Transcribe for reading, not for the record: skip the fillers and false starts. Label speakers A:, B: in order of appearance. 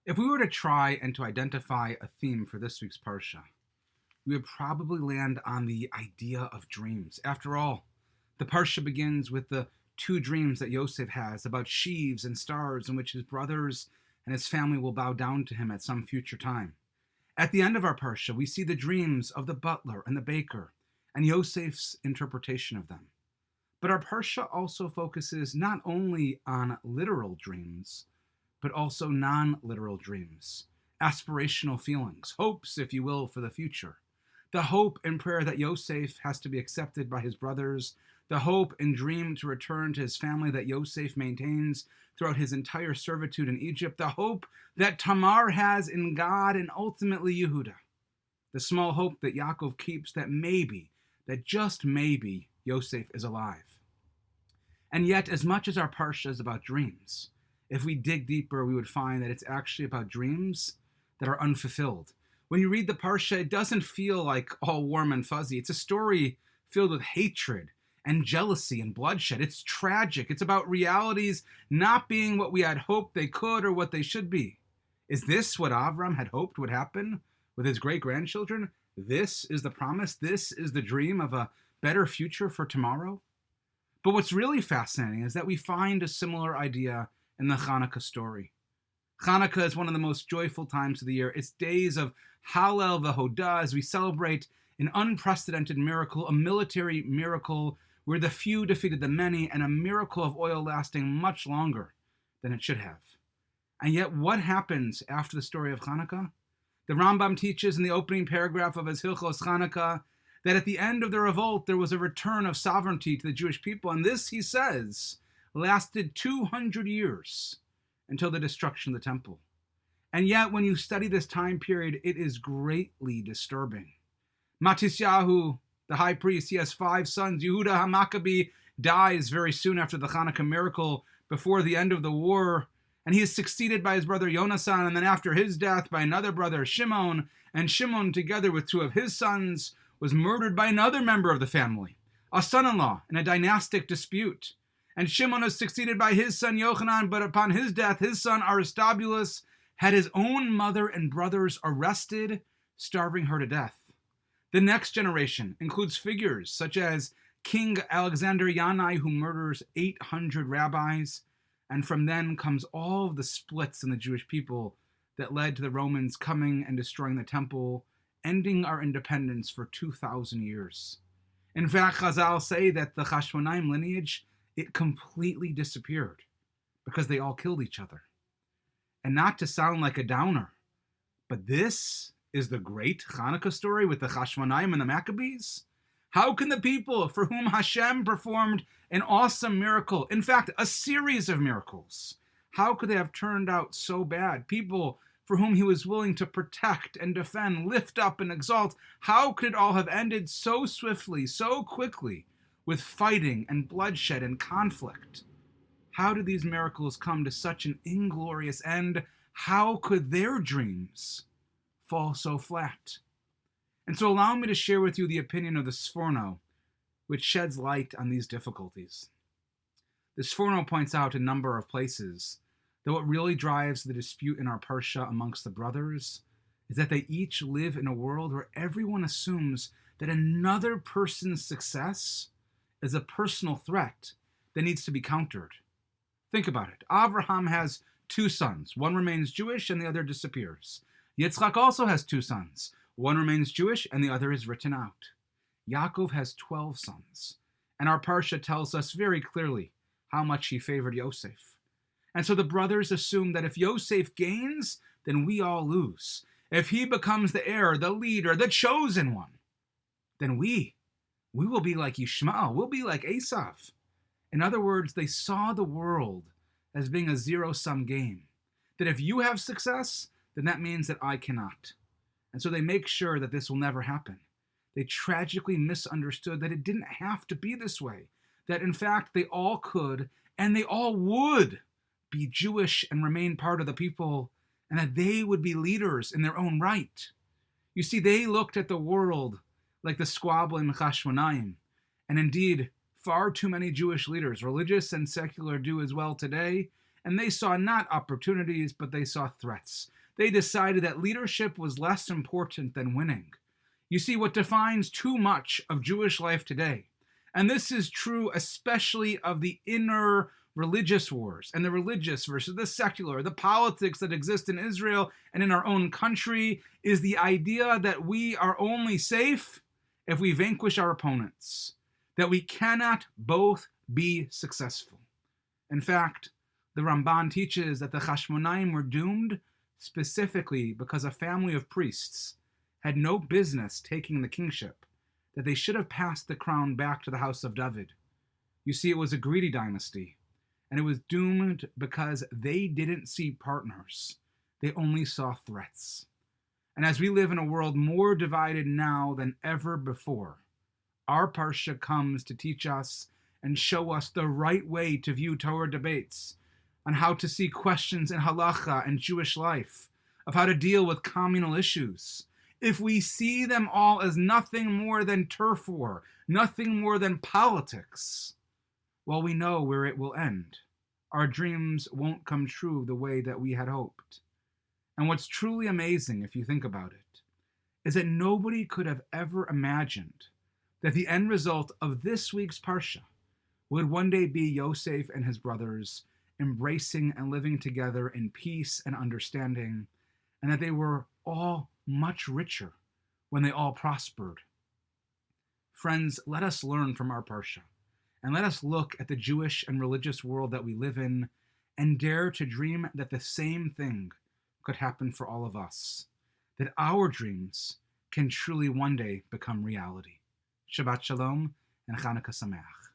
A: If we were to try and to identify a theme for this week's Parsha, we would probably land on the idea of dreams. After all, the Parsha begins with the two dreams that Yosef has about sheaves and stars in which his brothers and his family will bow down to him at some future time. At the end of our Parsha, we see the dreams of the butler and the baker and Yosef's interpretation of them. But our Parsha also focuses not only on literal dreams, but also non-literal dreams, aspirational feelings, hopes, if you will, for the future. The hope and prayer that Yosef has to be accepted by his brothers, the hope and dream to return to his family that Yosef maintains throughout his entire servitude in Egypt, the hope that Tamar has in God, and ultimately Yehuda. The small hope that Yaakov keeps that maybe, that just maybe, Yosef is alive. And yet, as much as our Parsha is about dreams, if we dig deeper, we would find that it's actually about dreams that are unfulfilled. When you read the Parsha, it doesn't feel like all warm and fuzzy. It's a story filled with hatred and jealousy and bloodshed. It's tragic. It's about realities not being what we had hoped they could or what they should be. Is this what Avram had hoped would happen with his great-grandchildren? This is the promise? This is the dream of a better future for tomorrow? But what's really fascinating is that we find a similar idea in the Hanukkah story. Hanukkah is one of the most joyful times of the year. It's days of Hallel v'Hodah as we celebrate an unprecedented miracle, a military miracle where the few defeated the many, and a miracle of oil lasting much longer than it should have. And yet what happens after the story of Hanukkah? The Rambam teaches in the opening paragraph of his Hilchos Hanukkah that at the end of the revolt there was a return of sovereignty to the Jewish people, and this, he says, lasted 200 years until the destruction of the temple. And yet, when you study this time period, it is greatly disturbing. Matisyahu, the high priest, he has 5 sons. Yehuda HaMaccabee dies very soon after the Hanukkah miracle, before the end of the war, and he is succeeded by his brother Yonasan, and then after his death by another brother, Shimon, and Shimon, together with 2 of his sons, was murdered by another member of the family, a son-in-law, in a dynastic dispute. And Shimon was succeeded by his son Yochanan, but upon his death, his son Aristobulus had his own mother and brothers arrested, starving her to death. The next generation includes figures such as King Alexander Yanai, who murders 800 rabbis, and from then comes all of the splits in the Jewish people that led to the Romans coming and destroying the temple, ending our independence for 2,000 years. In fact, Chazal say that the Hashmonaim lineage, it completely disappeared because they all killed each other. And not to sound like a downer, but this is the great Hanukkah story with the Hashmonaim and the Maccabees? How can the people for whom Hashem performed an awesome miracle, in fact, a series of miracles, how could they have turned out so bad? People for whom he was willing to protect and defend, lift up and exalt, how could it all have ended so swiftly, so quickly, with fighting and bloodshed and conflict? How did these miracles come to such an inglorious end? How could their dreams fall so flat? And so allow me to share with you the opinion of the Sforno, which sheds light on these difficulties. The Sforno points out a number of places that what really drives the dispute in our Parsha amongst the brothers is that they each live in a world where everyone assumes that another person's success is a personal threat that needs to be countered. Think about it. Abraham has 2 sons. One remains Jewish and the other disappears. Yitzchak also has 2 sons. One remains Jewish and the other is written out. Yaakov has 12 sons. And our Parsha tells us very clearly how much he favored Yosef. And so the brothers assume that if Yosef gains, then we all lose. If he becomes the heir, the leader, the chosen one, then we will be like Yishmael. We'll be like Esav. In other words, they saw the world as being a zero-sum game. That if you have success, then that means that I cannot. And so they make sure that this will never happen. They tragically misunderstood that it didn't have to be this way. That in fact, they all could and they all would be Jewish and remain part of the people, and that they would be leaders in their own right. You see, they looked at the world like the squabbling Hashmonaim, and indeed, far too many Jewish leaders, religious and secular, do as well today, and they saw not opportunities, but they saw threats. They decided that leadership was less important than winning. You see, what defines too much of Jewish life today, and this is true especially of the inner religious wars and the religious versus the secular, the politics that exist in Israel and in our own country, is the idea that we are only safe if we vanquish our opponents, that we cannot both be successful. In fact, the Ramban teaches that the Hashmonaim were doomed specifically because a family of priests had no business taking the kingship, that they should have passed the crown back to the house of David. You see, it was a greedy dynasty, and it was doomed because they didn't see partners. They only saw threats. And as we live in a world more divided now than ever before, our Parsha comes to teach us and show us the right way to view Torah debates, on how to see questions in halacha and Jewish life, of how to deal with communal issues. If we see them all as nothing more than turf war, nothing more than politics, well, we know where it will end. Our dreams won't come true the way that we had hoped. And what's truly amazing, if you think about it, is that nobody could have ever imagined that the end result of this week's Parsha would one day be Yosef and his brothers embracing and living together in peace and understanding, and that they were all much richer when they all prospered. Friends, let us learn from our Parsha, and let us look at the Jewish and religious world that we live in and dare to dream that the same thing could happen for all of us, that our dreams can truly one day become reality. Shabbat Shalom and Chanukah Sameach.